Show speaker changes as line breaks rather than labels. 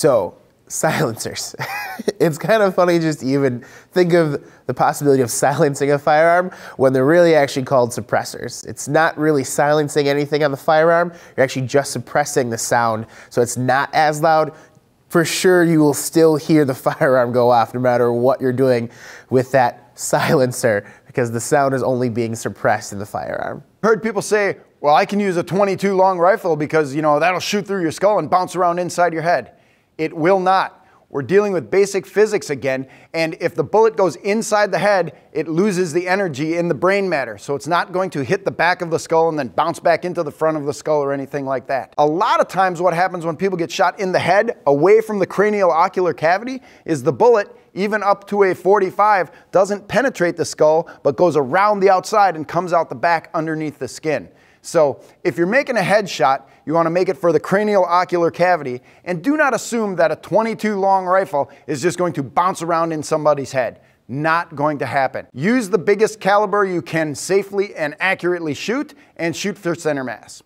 So, silencers. It's kind of funny just to even think of the possibility of silencing a firearm when they're really actually called suppressors. It's not really silencing anything on the firearm, you're actually just suppressing the sound so it's not as loud. For sure you will still hear the firearm go off no matter what you're doing with that silencer because the sound is only being suppressed in the firearm.
Heard people say, well, I can use a .22 long rifle because, you know, that'll shoot through your skull and bounce around inside your head. It will not. We're dealing with basic physics again, and if the bullet goes inside the head, it loses the energy in the brain matter, so it's not going to hit the back of the skull and then bounce back into the front of the skull or anything like that. A lot of times what happens when people get shot in the head, away from the cranial ocular cavity, is the bullet, even up to a .45, doesn't penetrate the skull, but goes around the outside and comes out the back underneath the skin. So if you're making a headshot, you want to make it for the cranial ocular cavity, and do not assume that a .22 long rifle is just going to bounce around in somebody's head. Not going to happen. Use the biggest caliber you can safely and accurately shoot, and shoot for center mass.